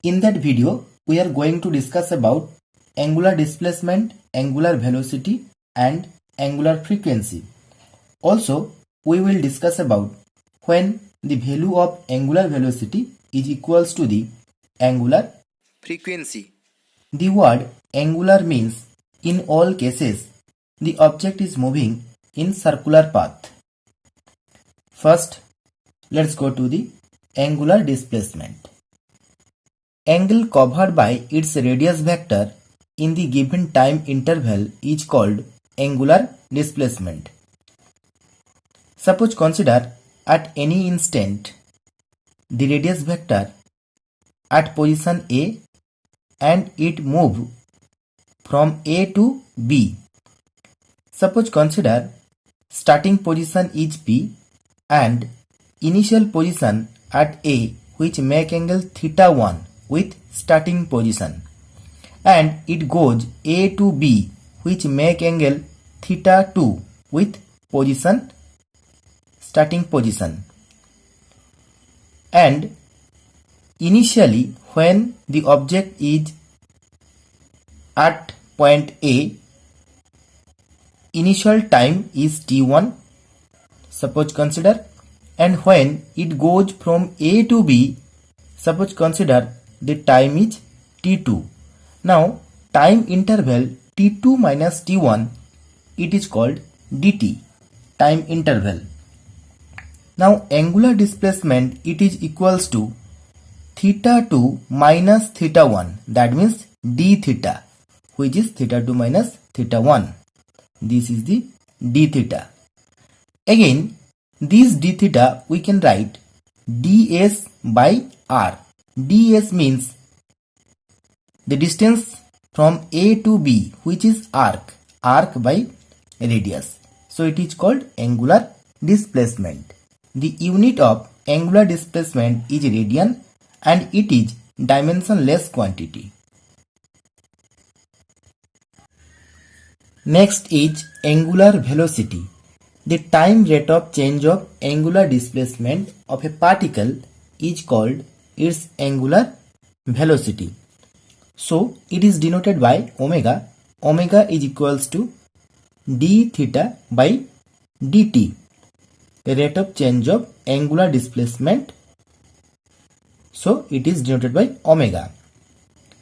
In that video, we are going to discuss about angular displacement, angular velocity and angular frequency. Also, we will discuss about when the value of angular velocity is equals to the angular frequency. The word angular means in all cases the object is moving in circular path. First, let's go to the angular displacement. Angle covered by its radius vector in the given time interval is called angular displacement. Suppose consider at any instant the radius vector at position A and it move from A to B. Suppose consider starting position is P and initial position at A which make angle theta 1 with starting position, and it goes A to B which make angle theta 2 with position starting position. And initially when the object is at point A, initial time is t1, suppose consider, and when it goes from A to B, suppose consider the time is t2. Now time interval t2 minus t1, it is called dt, time interval. Now angular displacement, it is equals to theta 2 minus theta 1, that means d theta, which is theta 2 minus theta 1. This is the d theta. Again, this d theta we can write ds by r. ds means the distance from A to B, which is arc by radius. So it is called angular displacement. The unit of angular displacement is radian and it is dimensionless quantity. Next is angular velocity. The time rate of change of angular displacement of a particle is called its angular velocity. So it is denoted by omega. Omega is equals to d theta by dt, the rate of change of angular displacement. So it is denoted by omega.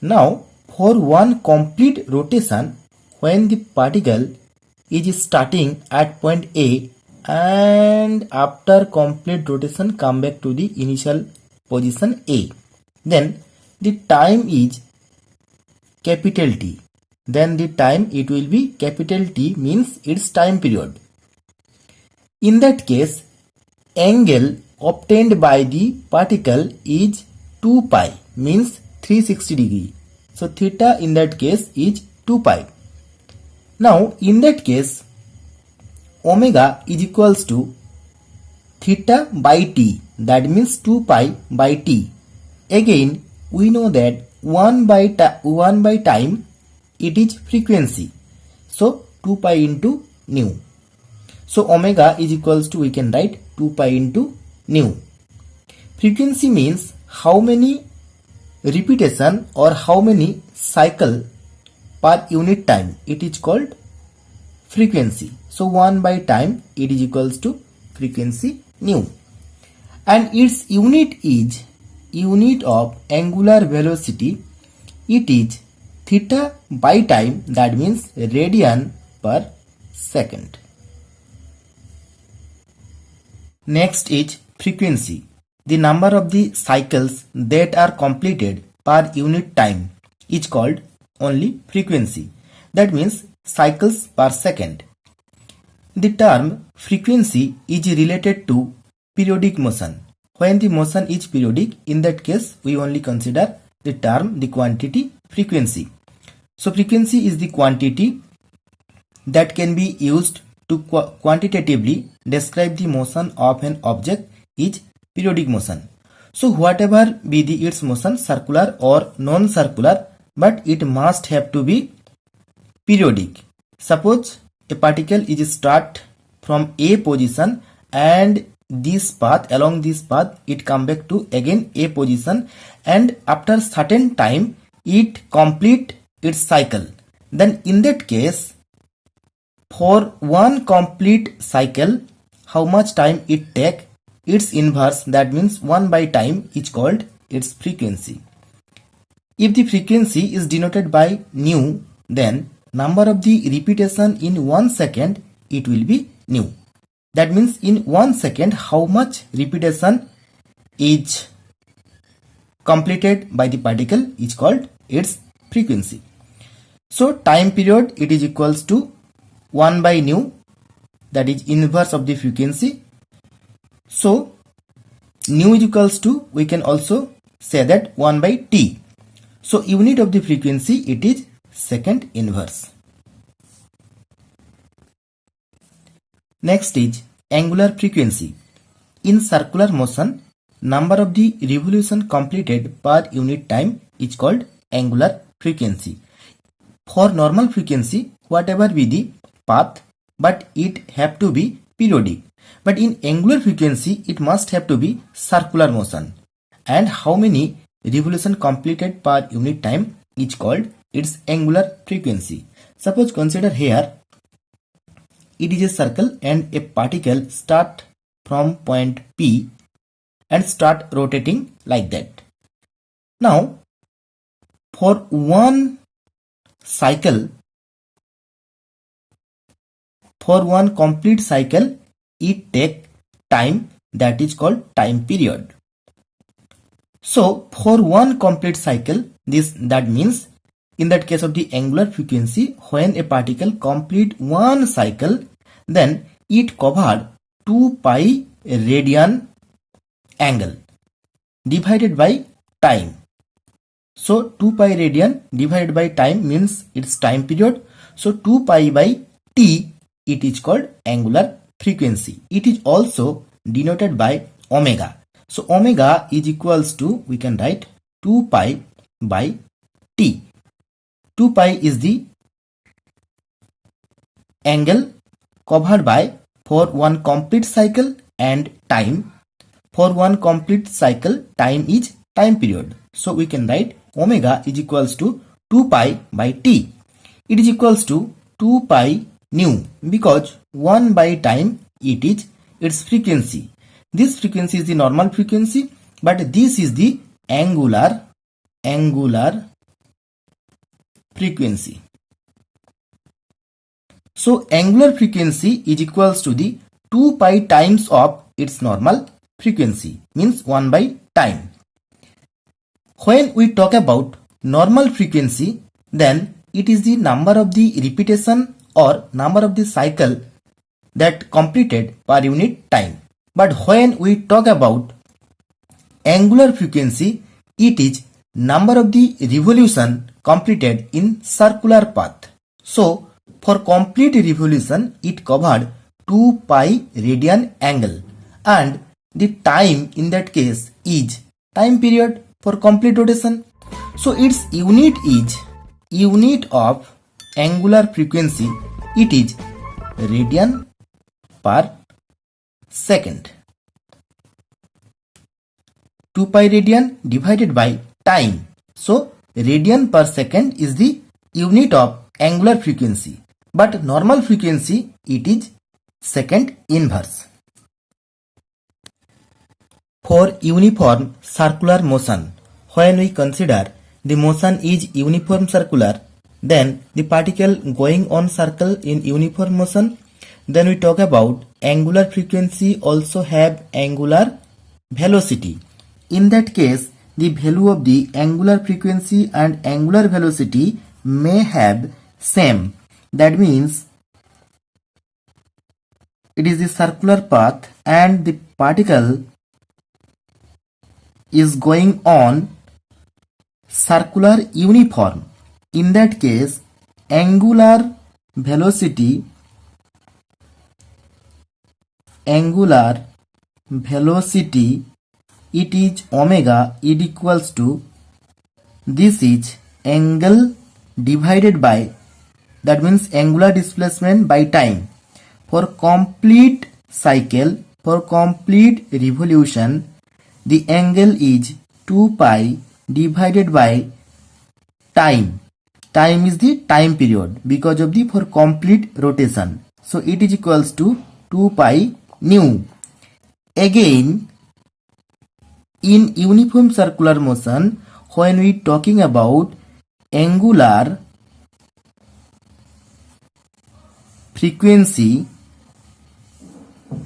Now for one complete rotation, when the particle is starting at point A and after complete rotation come back to the initial position A, then the time is capital T. Then the time it will be capital T, means its time period. In that case, angle obtained by the particle is 2 pi, means 360 degree. So theta in that case is 2 pi. Now in that case, omega is equals to theta by t, that means 2 pi by t. Again we know that 1 by time it is frequency, so 2 pi into nu. So omega is equals to, we can write 2 pi into nu. Frequency means how many repetition or how many cycle per unit time, it is called frequency. So 1 by time it is equals to frequency nu, and its unit is unit of angular velocity, it is theta by time, that means radian per second. Next is frequency. The number of the cycles that are completed per unit time is called only frequency, that means cycles per second. The term frequency is related to periodic motion. When the motion is periodic, in that case we only consider the term, the quantity frequency. So frequency is the quantity that can be used to quantitatively describe the motion of an object is periodic motion. So whatever be the its motion, circular or non-circular, but it must have to be periodic. Suppose a particle is start from A position and this path, along this path, it come back to again A position, and after certain time it complete its cycle. Then in that case, for one complete cycle, how much time it take, its inverse, that means 1 by time, is called its frequency. If the frequency is denoted by nu, then number of the repetition in 1 second, it will be nu. That means in 1 second, how much repetition is completed by the particle is called its frequency. So time period, it is equals to 1 by nu, that is inverse of the frequency. So nu is equals to, we can also say that 1 by t. So unit of the frequency, it is second inverse. Next is angular frequency. In circular motion, number of the revolution completed per unit time is called angular frequency. For normal frequency, whatever be the path, but it have to be periodic. But in angular frequency, it must have to be circular motion. And how many revolution completed per unit time is called its angular frequency. Suppose consider here, it is a circle and a particle start from point P and start rotating like that. Now, for one cycle, for one complete cycle, it take time, that is called time period. So for one complete cycle, that means in that case of the angular frequency, when a particle complete one cycle, then it covered 2 pi radian angle divided by time. So 2 pi radian divided by time means its time period. So 2 pi by t, it is called angular frequency. It is also denoted by omega. So omega is equals to, we can write 2 pi by t. 2 pi is the angle covered by for one complete cycle, and time. For one complete cycle, time is time period. So we can write omega is equals to 2 pi by t. It is equals to 2 pi nu, because 1 by time, it is its frequency. This frequency is the normal frequency, but this is the angular frequency. So angular frequency is equals to the 2 pi times of its normal frequency, means 1 by time. When we talk about normal frequency, then it is the number of the repetition or number of the cycle that completed per unit time. But when we talk about angular frequency, it is number of the revolution completed in circular path. So for complete revolution, it covered 2 pi radian angle, and the time in that case is time period for complete rotation. So its unit is unit of angular frequency, it is radian per second. 2 pi radian divided by time. So radian per second is the unit of angular frequency, but normal frequency, it is second inverse. For uniform circular motion, when we consider the motion is uniform circular, then the particle going on circle in uniform motion, then we talk about angular frequency also have angular velocity. In that case, the value of the angular frequency and angular velocity may have same. That means it is the circular path and the particle is going on circular uniform. In that case, angular velocity it is omega, it equals to, this is angle divided by, that means angular displacement by time. For complete cycle, For complete revolution, the angle is 2 pi divided by time. Time is the time period because of the for complete rotation. So it is equals to 2 pi nu. Again, in uniform circular motion, when we talking about angular frequency,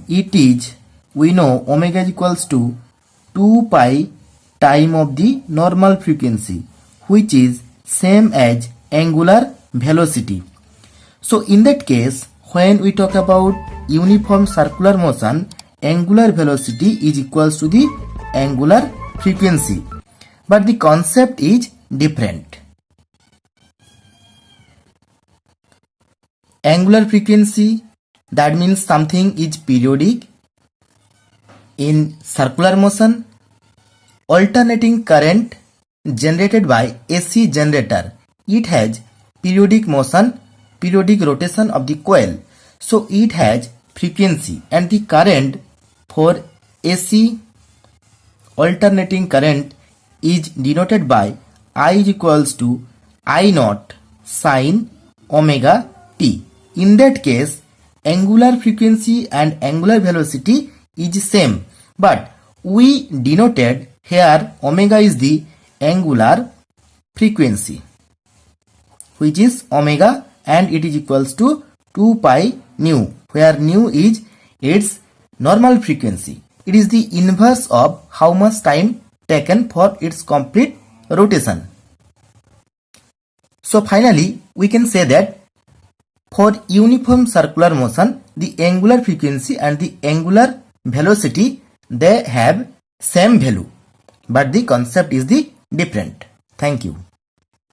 it is, we know omega is equals to 2 pi time of the normal frequency, which is same as angular velocity. So in that case, when we talk about uniform circular motion, angular velocity is equals to the angular frequency, but the concept is different. Angular frequency, that means something is periodic. In circular motion, alternating current generated by AC generator, it has periodic motion, periodic rotation of the coil. So it has frequency, and the current for AC alternating current is denoted by I is equals to I naught sin omega t. In that case, angular frequency and angular velocity is same, but we denoted here omega is the angular frequency, which is omega, and it is equals to 2 pi nu, where nu is its normal frequency. It is the inverse of how much time taken for its complete rotation. So finally, we can say that for uniform circular motion, the angular frequency and the angular velocity, they have same value, but the concept is the different. Thank you.